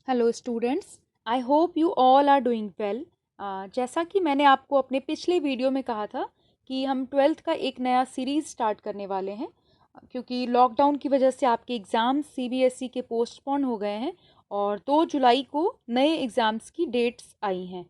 Hello students, I hope you all are doing well. जैसा कि मैंने आपको अपने पिछले वीडियो में कहा था कि हम ट्वेल्थ का एक नया सीरीज़ स्टार्ट करने वाले हैं, क्योंकि लॉकडाउन की वजह से आपके एग्ज़ाम्स सीबीएसई के पोस्टपोन हो गए हैं और 2 जुलाई को नए एग्ज़ाम्स की डेट्स आई हैं।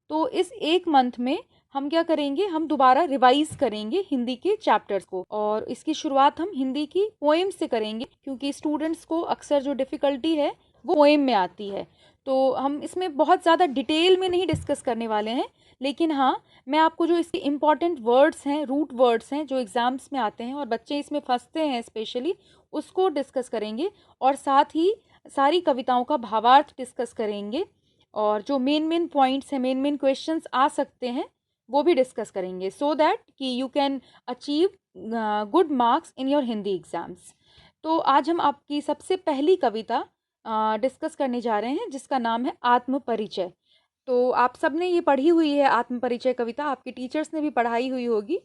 तो इस एक मंथ में हम क्या करेंगे, हम दोबारा रिवाइज करेंगे हिंदी के चैप्टर्स को, और इसकी शुरुआत हम हिंदी की पोएम से करेंगे, क्योंकि स्टूडेंट्स को अक्सर जो डिफ़िकल्टी है वो पोएम में आती है। तो हम इसमें बहुत ज़्यादा डिटेल में नहीं डिस्कस करने वाले हैं, लेकिन हाँ, मैं आपको जो इसके इम्पॉर्टेंट वर्ड्स हैं, रूट वर्ड्स हैं जो एग्ज़ाम्स में आते हैं और बच्चे इसमें फंसते हैं स्पेशली, उसको डिस्कस करेंगे। और साथ ही सारी कविताओं का भावार्थ डिस्कस करेंगे, और जो मेन मेन पॉइंट्स हैं, मेन मेन क्वेश्चंस आ सकते हैं, वो भी डिस्कस करेंगे, सो दैट कि you can achieve good marks in your Hindi exams. तो आज हम आपकी सबसे पहली कविता डिस्कस करने जा रहे हैं, जिसका नाम है आत्म परिचय। तो आप सब ने ये पढ़ी हुई है आत्म परिचय कविता, आपके टीचर्स ने भी पढ़ाई हुई होगी।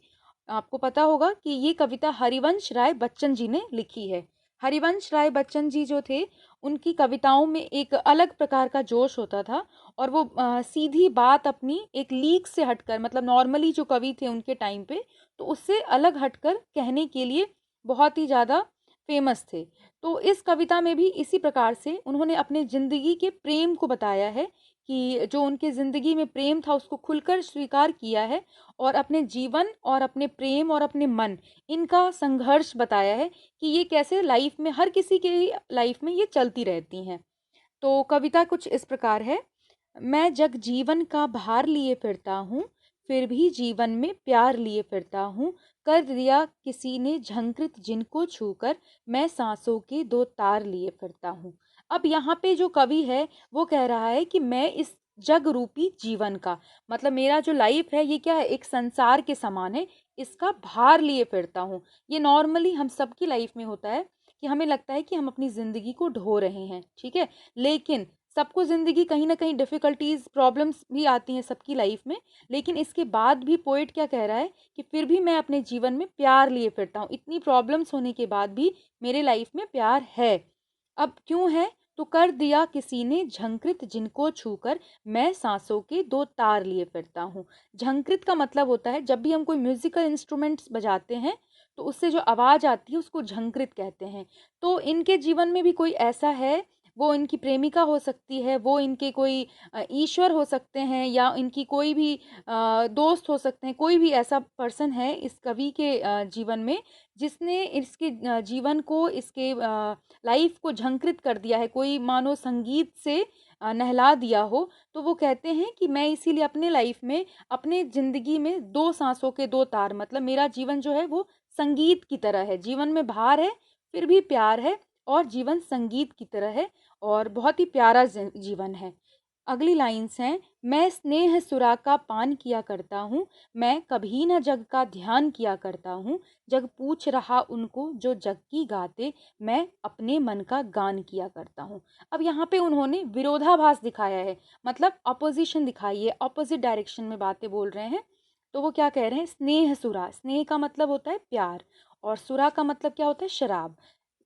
आपको पता होगा कि ये कविता हरिवंश राय बच्चन जी ने लिखी है। हरिवंश राय बच्चन जी जो थे, उनकी कविताओं में एक अलग प्रकार का जोश होता था, और वो सीधी बात अपनी एक लीक से हटकर, मतलब नॉर्मली जो कवि थे उनके टाइम पे, तो उससे अलग हटकर कहने के लिए बहुत ही ज़्यादा फेमस थे। तो इस कविता में भी इसी प्रकार से उन्होंने अपने ज़िंदगी के प्रेम को बताया है, कि जो उनके ज़िंदगी में प्रेम था उसको खुलकर स्वीकार किया है, और अपने जीवन और अपने प्रेम और अपने मन, इनका संघर्ष बताया है कि ये कैसे लाइफ में, हर किसी के लाइफ में ये चलती रहती हैं। तो कविता कुछ इस प्रकार है। मैं जग जीवन का भार लिए फिरता हूँ, फिर भी जीवन में प्यार लिए फिरता हूँ। कर दिया किसी ने झंकृत जिनको छूकर, मैं सांसों के 2 तार लिए फिरता हूँ। अब यहाँ पे जो कवि है वो कह रहा है कि मैं इस जग रूपी जीवन का, मतलब मेरा जो लाइफ है ये क्या है, एक संसार के समान है, इसका भार लिए फिरता हूँ। ये नॉर्मली हम सबकी लाइफ में होता है कि हमें लगता है कि हम अपनी ज़िंदगी को ढो रहे हैं, ठीक है, लेकिन सबको ज़िंदगी कहीं ना कहीं डिफ़िकल्टीज, प्रॉब्लम्स भी आती हैं सबकी लाइफ में। लेकिन इसके बाद भी पोएट क्या कह रहा है कि फिर भी मैं अपने जीवन में प्यार लिए फिरता हूँ, इतनी प्रॉब्लम्स होने के बाद भी मेरे लाइफ में प्यार है। अब क्यों है, तो कर दिया किसी ने झंकृत जिनको छूकर, मैं सांसों के 2 तार लिए फिरता हूँ। झंकृत का मतलब होता है, जब भी हम कोई म्यूजिकल इंस्ट्रूमेंट्स बजाते हैं तो उससे जो आवाज़ आती है उसको झंकृत कहते हैं। तो इनके जीवन में भी कोई ऐसा है, वो इनकी प्रेमिका हो सकती है, वो इनके कोई ईश्वर हो सकते हैं, या इनकी कोई भी दोस्त हो सकते हैं, कोई भी ऐसा पर्सन है इस कवि के जीवन में, जिसने इसके जीवन को, इसके लाइफ को झंकृत कर दिया है, कोई मानो संगीत से नहला दिया हो। तो वो कहते हैं कि मैं इसीलिए अपने लाइफ में, अपने ज़िंदगी में 2 सांसों के 2 तार, मतलब मेरा जीवन जो है वो संगीत की तरह है। जीवन में भार है, फिर भी प्यार है, और जीवन संगीत की तरह है, और बहुत ही प्यारा जीवन है। अगली लाइन्स हैं, मैं स्नेह सुरा का पान किया करता हूँ, मैं कभी न जग का ध्यान किया करता हूँ। जग पूछ रहा उनको जो जग की गाते, मैं अपने मन का गान किया करता हूँ। अब यहाँ पे उन्होंने विरोधाभास दिखाया है, मतलब अपोजिशन दिखाई है, अपोजिट डायरेक्शन में बातें बोल रहे हैं। तो वो क्या कह रहे हैं, स्नेह सुरा, स्नेह का मतलब होता है प्यार, और सुरा का मतलब क्या होता है, शराब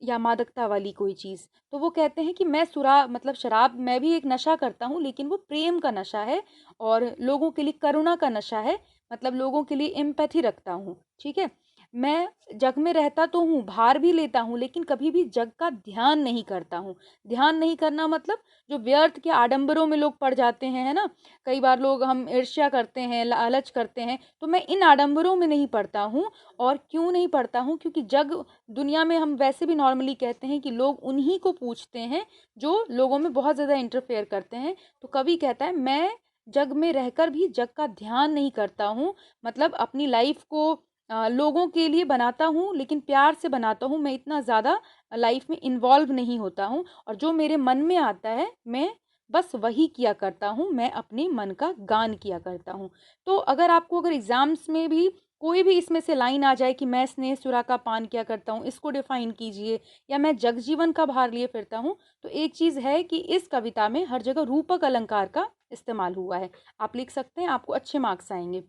या मादकता वाली कोई चीज़। तो वो कहते हैं कि मैं सुरा मतलब शराब, मैं भी एक नशा करता हूँ, लेकिन वो प्रेम का नशा है, और लोगों के लिए करुणा का नशा है, मतलब लोगों के लिए एम्पैथी रखता हूँ, ठीक है। मैं जग में रहता तो हूँ, भार भी लेता हूँ, लेकिन कभी भी जग का ध्यान नहीं करता हूँ। ध्यान नहीं करना मतलब जो व्यर्थ के आडंबरों में लोग पड़ जाते हैं, है ना। कई बार लोग, हम ईर्ष्या करते हैं, लालच करते हैं, तो मैं इन आडंबरों में नहीं पड़ता हूँ। और क्यों नहीं पड़ता हूँ, क्योंकि जग, दुनिया में हम वैसे भी नॉर्मली कहते हैं कि लोग उन्हीं को पूछते हैं जो लोगों में बहुत ज़्यादा इंटरफेयर करते हैं। तो कवि कहता है मैं जग में रहकर भी जग का ध्यान नहीं करता हूँ, मतलब अपनी लाइफ को लोगों के लिए बनाता हूँ, लेकिन प्यार से बनाता हूँ, मैं इतना ज़्यादा लाइफ में इन्वॉल्व नहीं होता हूँ, और जो मेरे मन में आता है मैं बस वही किया करता हूँ, मैं अपने मन का गान किया करता हूँ। तो अगर एग्ज़ाम्स में भी कोई भी इसमें से लाइन आ जाए कि मैं स्नेह सुरा का पान किया करता हूँ, इसको डिफाइन कीजिए, या मैं जगजीवन का भार लिए फिरता हूँ, तो एक चीज़ है कि इस कविता में हर जगह रूपक अलंकार का इस्तेमाल हुआ है। आप लिख सकते हैं, आपको अच्छे मार्क्स आएंगे।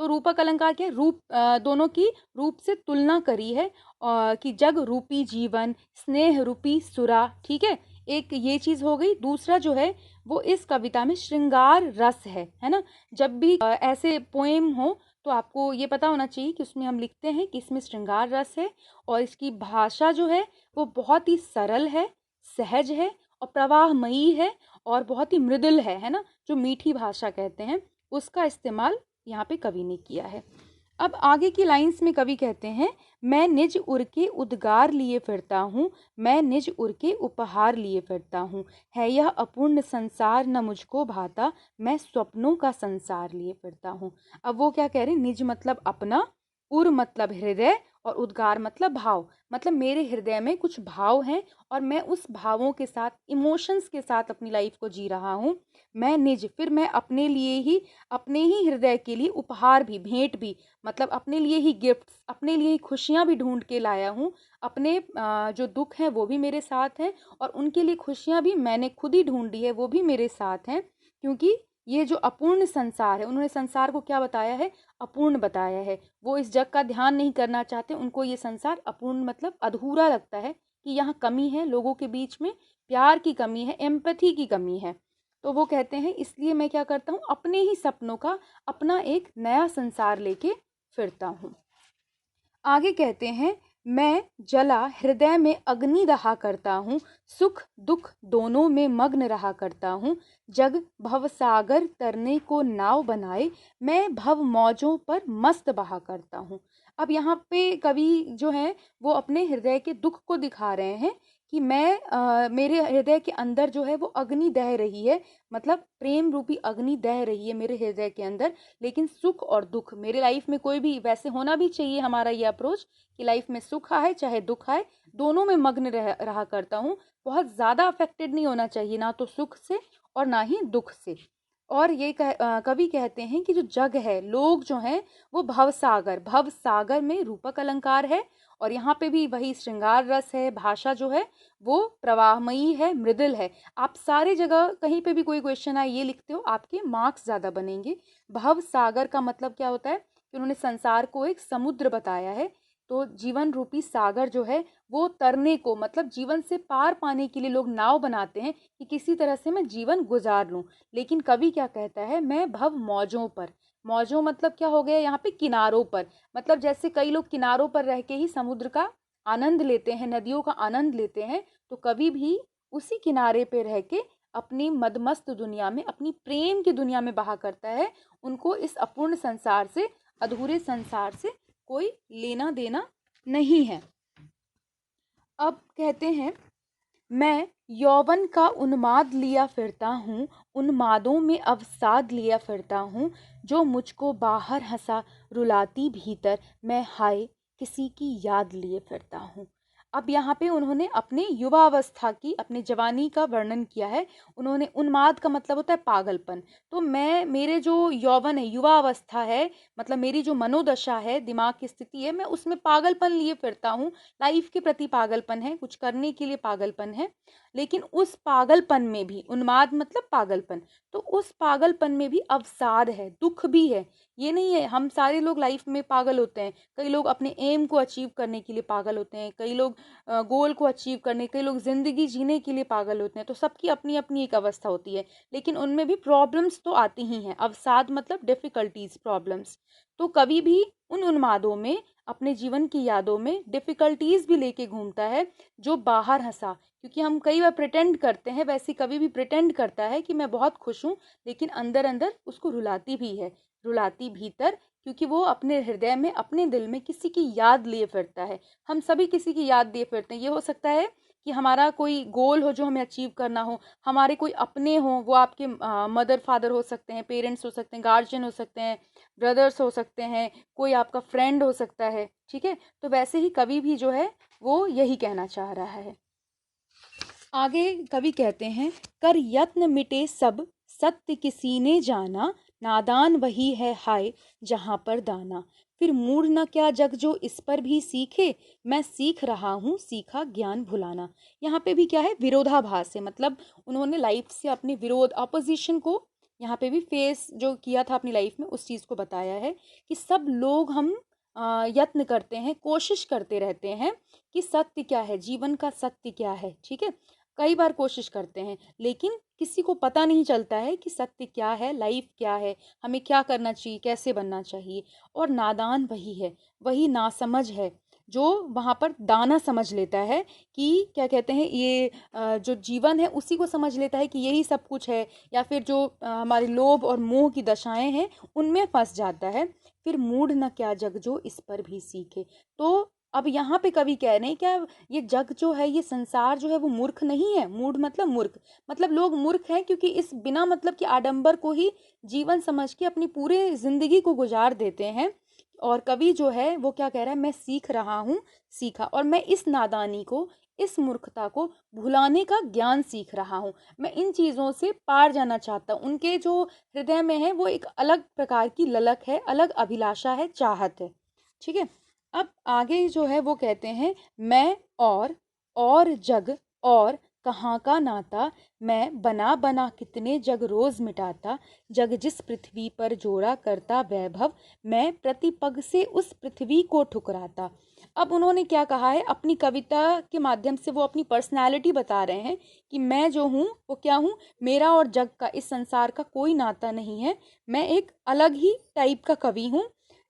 तो रूपक अलंकार क्या है, रूप दोनों की रूप से तुलना करी है कि जग रूपी जीवन, स्नेह रूपी सुरा, ठीक है। एक ये चीज हो गई। दूसरा जो है वो इस कविता में श्रृंगार रस है ना। जब भी ऐसे पोएम हो तो आपको ये पता होना चाहिए कि उसमें हम लिखते हैं कि इसमें श्रृंगार रस है, और इसकी भाषा जो है वो बहुत ही सरल है, सहज है और प्रवाहमयी है और बहुत ही मृदुल है ना, जो मीठी भाषा कहते हैं उसका इस्तेमाल यहाँ पे कवि ने किया है। अब आगे की लाइंस में कवि कहते हैं, मैं निज उर के उद्गार लिए फिरता हूँ, मैं निज उर के उपहार लिए फिरता हूँ, है यह अपूर्ण संसार न मुझको भाता, मैं स्वप्नों का संसार लिए फिरता हूँ। अब वो क्या कह रहे हैं, निज मतलब अपना, उर मतलब हृदय और उद्गार मतलब भाव, मतलब मेरे हृदय में कुछ भाव हैं और मैं उस भावों के साथ, इमोशंस के साथ अपनी लाइफ को जी रहा हूँ। मैं निज, फिर मैं अपने लिए ही, अपने ही हृदय के लिए उपहार भी, भेंट भी, मतलब अपने लिए ही गिफ्ट्स, अपने लिए ही खुशियाँ भी ढूंढ के लाया हूँ। अपने जो दुख हैं वो भी मेरे साथ हैं और उनके लिए खुशियाँ भी मैंने खुद ही ढूंढी है, वो भी मेरे साथ हैं। क्योंकि ये जो अपूर्ण संसार है, उन्होंने संसार को क्या बताया है, अपूर्ण बताया है। वो इस जग का ध्यान नहीं करना चाहते, उनको ये संसार अपूर्ण मतलब अधूरा लगता है कि यहाँ कमी है, लोगों के बीच में प्यार की कमी है, एम्पैथी की कमी है। तो वो कहते हैं इसलिए मैं क्या करता हूँ, अपने ही सपनों का अपना एक नया संसार लेके फिरता हूँ। आगे कहते हैं, मैं जला हृदय में अग्नि दहा करता हूँ, सुख दुख दोनों में मग्न रहा करता हूँ, जग भव सागर तरने को नाव बनाए, मैं भव मौजों पर मस्त बहा करता हूँ। अब यहाँ पे कवि जो है वो अपने हृदय के दुख को दिखा रहे हैं कि मेरे हृदय के अंदर जो है वो अग्नि दह रही है, मतलब प्रेम रूपी अग्नि दह रही है मेरे हृदय के अंदर। लेकिन सुख और दुख मेरे लाइफ में कोई भी, वैसे होना भी चाहिए हमारा ये अप्रोच कि लाइफ में सुख आए चाहे दुख आए, दोनों में मग्न रहा करता हूँ। बहुत ज़्यादा अफेक्टेड नहीं होना चाहिए, ना तो सुख से और ना ही दुख से। और ये कवि कहते हैं कि जो जग है, लोग जो हैं वो भवसागर, भवसागर में रूपक अलंकार है और यहाँ पे भी वही श्रृंगार रस है, भाषा जो है वो प्रवाहमयी है, मृदुल है। आप सारी जगह कहीं पे भी कोई क्वेश्चन आए ये लिखते हो, आपके मार्क्स ज़्यादा बनेंगे। भवसागर का मतलब क्या होता है कि उन्होंने संसार को एक समुद्र बताया है। तो जीवन रूपी सागर जो है वो तरने को, मतलब जीवन से पार पाने के लिए लोग नाव बनाते हैं कि किसी तरह से मैं जीवन गुजार लूं। लेकिन कवि क्या कहता है, मैं भव मौजों पर, मौजों मतलब क्या हो गया यहाँ पे, किनारों पर। मतलब जैसे कई लोग किनारों पर रह के ही समुद्र का आनंद लेते हैं, नदियों का आनंद लेते हैं, तो कवि भी उसी किनारे पे रह के अपनी मदमस्त दुनिया में, अपनी प्रेम की दुनिया में बहा करता है। उनको इस अपूर्ण संसार से, अधूरे संसार से कोई लेना देना नहीं है। अब कहते हैं, मैं यौवन का उन्माद लिया फिरता हूँ, उन्मादों में अवसाद लिया फिरता हूँ, जो मुझको बाहर हंसा रुलाती भीतर, मैं हाय किसी की याद लिए फिरता हूँ। अब यहाँ पे उन्होंने अपने युवावस्था की, अपने जवानी का वर्णन किया है। उन्होंने, उन्माद का मतलब होता है पागलपन। तो मैं, मेरे जो यौवन है, युवा अवस्था है, मतलब मेरी जो मनोदशा है, दिमाग की स्थिति है, मैं उसमें पागलपन लिए फिरता हूँ। लाइफ के प्रति पागलपन है, कुछ करने के लिए पागलपन है। लेकिन उस पागलपन में भी, उन्माद मतलब पागलपन, तो उस पागलपन में भी अवसाद है, दुख भी है। ये नहीं है, हम सारे लोग लाइफ में पागल होते हैं। कई लोग अपने एम को अचीव करने के लिए पागल होते हैं, कई लोग गोल को अचीव करने, कई लोग जिंदगी जीने के लिए पागल होते हैं। तो सबकी अपनी अपनी एक अवस्था होती है, लेकिन उनमें भी प्रॉब्लम्स तो आती ही हैं। अवसाद मतलब डिफिकल्टीज, प्रॉब्लम्स। तो कभी भी उन उन्मादों में, अपने जीवन की यादों में डिफिकल्टीज भी लेके घूमता है, जो बाहर हंसा। क्योंकि हम कई बार प्रिटेंड करते हैं, वैसे कभी भी प्रिटेंड करता है कि मैं बहुत खुश हूँ, लेकिन अंदर अंदर उसको रुलाती भी है, रुलाती भीतर। क्योंकि वो अपने हृदय में, अपने दिल में किसी की याद लिए फिरता है। हम सभी किसी की याद लिए फिरते हैं। ये हो सकता है कि हमारा कोई गोल हो जो हमें अचीव करना हो, हमारे कोई अपने हो, वो आपके मदर फादर हो सकते हैं, पेरेंट्स हो सकते हैं, गार्जियन हो सकते हैं, ब्रदर्स हो सकते हैं, कोई आपका फ्रेंड हो सकता है, ठीक है। तो वैसे ही कवि भी जो है वो यही कहना चाह रहा है। आगे कवि कहते हैं, कर यत्न मिटे सब सत्य किसी ने जाना, नादान वही है हाय जहाँ पर दाना, फिर मूढ़ न क्या जग जो इस पर भी सीखे, मैं सीख रहा हूँ सीखा ज्ञान भुलाना। यहाँ पे भी क्या है, विरोधाभास है। मतलब उन्होंने लाइफ से अपने विरोध, अपोजिशन को यहाँ पे भी फेस जो किया था अपनी लाइफ में उस चीज़ को बताया है कि सब लोग हम यत्न करते हैं, कोशिश करते रहते हैं कि सत्य क्या है, जीवन का सत्य क्या है। ठीक है, कई बार कोशिश करते हैं लेकिन किसी को पता नहीं चलता है कि सत्य क्या है, लाइफ क्या है, हमें क्या करना चाहिए, कैसे बनना चाहिए। और नादान वही है, वही नासमझ है जो वहाँ पर दाना समझ लेता है कि क्या कहते हैं ये जो जीवन है उसी को समझ लेता है कि यही सब कुछ है, या फिर जो हमारे लोभ और मोह की दशाएं हैं उनमें फंस जाता है। फिर मूढ़ न क्या जग जो इस पर भी सीखे। तो अब यहाँ पे कवि कह रहे हैं क्या, ये जग जो है, ये संसार जो है वो मूर्ख नहीं है। मूढ़ मतलब मूर्ख, मतलब लोग मूर्ख हैं क्योंकि इस बिना मतलब कि आडंबर को ही जीवन समझ के अपनी पूरे जिंदगी को गुजार देते हैं। और कवि जो है वो क्या कह रहा है, मैं सीख रहा हूँ, सीखा, और मैं इस नादानी को, इस मूर्खता को भुलाने का ज्ञान सीख रहा हूँ। मैं इन चीज़ों से पार जाना चाहता हूँ। उनके जो हृदय में है वो एक अलग प्रकार की ललक है, अलग अभिलाषा है, चाहत है। ठीक है, अब आगे जो है वो कहते हैं, मैं और जग और कहाँ का नाता, मैं बना बना कितने जग रोज मिटाता, जग जिस पृथ्वी पर जोड़ा करता वैभव, मैं प्रतिपग से उस पृथ्वी को ठुकराता। अब उन्होंने क्या कहा है, अपनी कविता के माध्यम से वो अपनी पर्सनैलिटी बता रहे हैं कि मैं जो हूँ वो क्या हूँ, मेरा और जग का, इस संसार का कोई नाता नहीं है। मैं एक अलग ही टाइप का कवि हूँ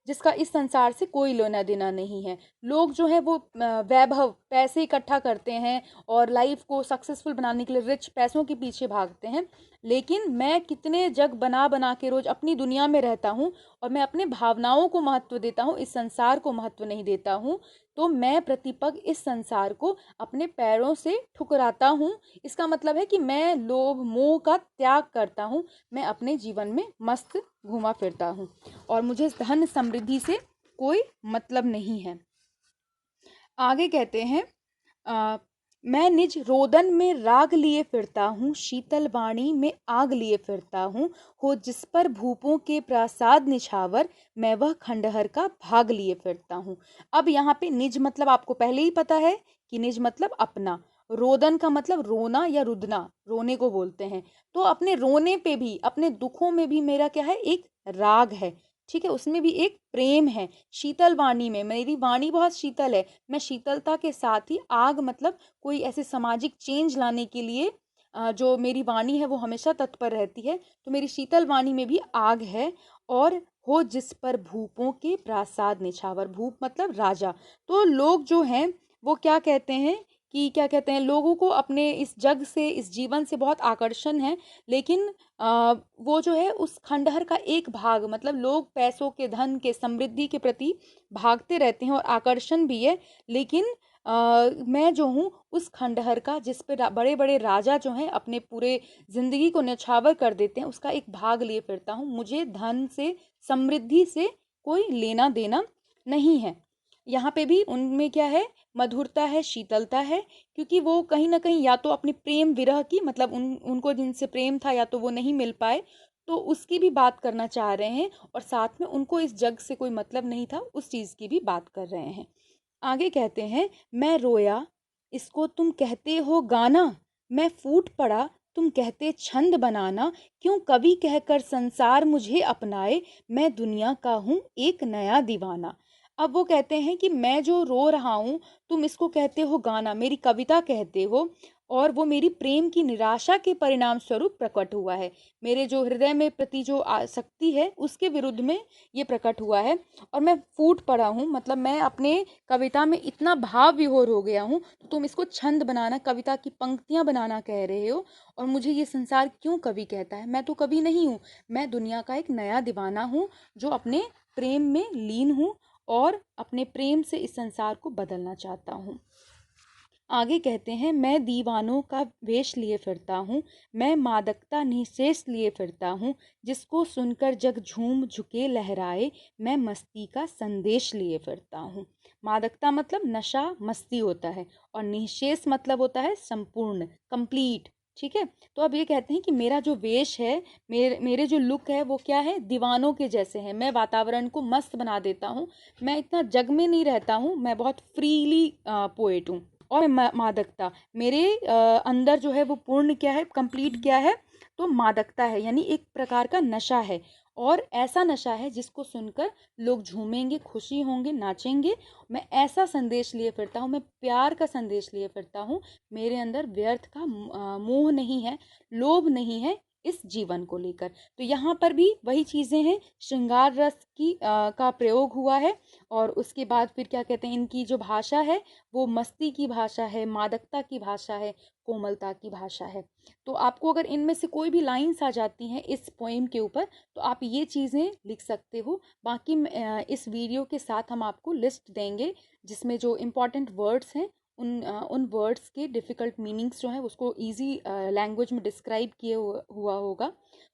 जिसका इस संसार से कोई लेना देना नहीं है। लोग जो है वो वैभव, पैसे इकट्ठा करते हैं और लाइफ को सक्सेसफुल बनाने के लिए रिच पैसों के पीछे भागते हैं, लेकिन मैं कितने जग बना बना के रोज अपनी दुनिया में रहता हूँ और मैं अपने भावनाओं को महत्व देता हूँ, इस संसार को महत्व नहीं देता हूँ। तो मैं प्रतिपग इस संसार को अपने पैरों से ठुकराता हूँ। इसका मतलब है कि मैं लोभ मोह का त्याग करता हूँ, मैं अपने जीवन में मस्त घूमा फिरता हूँ और मुझे धन समृद्धि से कोई मतलब नहीं है। आगे कहते हैं, मैं निज रोदन में राग लिए फिरता हूँ, शीतल वाणी में आग लिए फिरता हूँ, हो जिस पर भूपों के प्रासाद निछावर, मैं वह खंडहर का भाग लिए फिरता हूँ। अब यहाँ पे निज मतलब आपको पहले ही पता है कि निज मतलब अपना, रोदन का मतलब रोना या रुदना, रोने को बोलते हैं। तो अपने रोने पे भी, अपने दुखों में भी मेरा क्या है, एक राग है। ठीक है, उसमें भी एक प्रेम है। शीतल वाणी में, मेरी वाणी बहुत शीतल है, मैं शीतलता के साथ ही आग मतलब कोई ऐसे सामाजिक चेंज लाने के लिए जो मेरी वाणी है वो हमेशा तत्पर रहती है। तो मेरी शीतल वाणी में भी आग है। और हो जिस पर भूपों के प्रासाद निछावर, भूप मतलब राजा। तो लोग जो हैं वो क्या कहते हैं कि क्या कहते हैं, लोगों को अपने इस जग से, इस जीवन से बहुत आकर्षण है, लेकिन वो जो है उस खंडहर का एक भाग, मतलब लोग पैसों के, धन के, समृद्धि के प्रति भागते रहते हैं और आकर्षण भी है, लेकिन मैं जो हूँ उस खंडहर का, जिस पे बड़े बड़े राजा जो हैं अपने पूरे जिंदगी को न्यौछावर कर देते हैं, उसका एक भाग लिए फिरता हूँ। मुझे धन से, समृद्धि से कोई लेना देना नहीं है। यहाँ पे भी उनमें क्या है, मधुरता है, शीतलता है, क्योंकि वो कहीं ना कहीं या तो अपने प्रेम विरह की, मतलब उनको जिनसे प्रेम था या तो वो नहीं मिल पाए, तो उसकी भी बात करना चाह रहे हैं, और साथ में उनको इस जग से कोई मतलब नहीं था, उस चीज़ की भी बात कर रहे हैं। आगे कहते हैं, मैं रोया इसको तुम कहते हो गाना, मैं फूट पड़ा तुम कहते छंद बनाना, क्यों कवि कहकर संसार मुझे अपनाए, मैं दुनिया का हूँ एक नया दीवाना। अब वो कहते हैं कि मैं जो रो रहा हूँ तुम इसको कहते हो गाना, मेरी कविता कहते हो, और वो मेरी प्रेम की निराशा के परिणाम स्वरूप प्रकट हुआ है। मेरे जो हृदय में प्रति जो आसक्ति है उसके विरुद्ध में ये प्रकट हुआ है। और मैं फूट पड़ा हूँ, मतलब मैं अपने कविता में इतना भाव विभोर हो गया हूँ, तो तुम इसको छंद बनाना, कविता की पंक्तियां बनाना कह रहे हो। और मुझे ये संसार क्यों कवि कहता है, मैं तो कवि नहीं हूँ, मैं दुनिया का एक नया दीवाना हूँ जो अपने प्रेम में लीन हूँ और अपने प्रेम से इस संसार को बदलना चाहता हूँ। आगे कहते हैं, मैं दीवानों का वेश लिए फिरता हूँ, मैं मादकता निशेष लिए फिरता हूँ, जिसको सुनकर जग झूम झुके लहराए, मैं मस्ती का संदेश लिए फिरता हूँ। मादकता मतलब नशा, मस्ती होता है, और निशेष मतलब होता है संपूर्ण, कंप्लीट। ठीक है, तो अब ये कहते हैं कि मेरा जो वेश है, मेरे जो लुक है वो क्या है, दीवानों के जैसे है। मैं वातावरण को मस्त बना देता हूँ, मैं इतना जग में नहीं रहता हूँ, मैं बहुत फ्रीली पोएट हूँ। और मादकता, मेरे अंदर जो है वो पूर्ण क्या है, कंप्लीट क्या है, तो मादकता है, यानी एक प्रकार का नशा है, और ऐसा नशा है जिसको सुनकर लोग झूमेंगे, खुशी होंगे, नाचेंगे। मैं ऐसा संदेश लिए फिरता हूँ, मैं प्यार का संदेश लिए फिरता हूँ। मेरे अंदर व्यर्थ का मोह नहीं है, लोभ नहीं है इस जीवन को लेकर। तो यहाँ पर भी वही चीज़ें हैं, श्रृंगार रस की का प्रयोग हुआ है। और उसके बाद फिर क्या कहते हैं, इनकी जो भाषा है वो मस्ती की भाषा है, मादकता की भाषा है, कोमलता की भाषा है। तो आपको अगर इनमें से कोई भी लाइंस आ जाती हैं इस पोएम के ऊपर, तो आप ये चीज़ें लिख सकते हो। बाकी इस वीडियो के साथ हम आपको लिस्ट देंगे जिसमें जो इम्पॉर्टेंट वर्ड्स हैं उन वर्ड्स के डिफ़िकल्ट मीनिंग्स जो हैं उसको इजी लैंग्वेज में डिस्क्राइब किए हुआ होगा,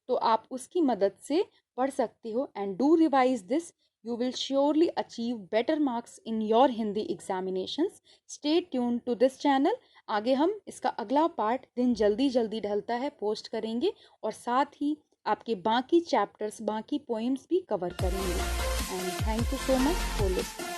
तो आप उसकी मदद से पढ़ सकते हो। And do revise this, you will surely achieve better marks in your Hindi examinations. Stay tuned to this channel. आगे हम इसका अगला पार्ट दिन जल्दी जल्दी ढलता है पोस्ट करेंगे, और साथ ही आपके बाकी चैप्टर्स, बाकी पोएम्स भी कवर करेंगे। And thank you so much for listening.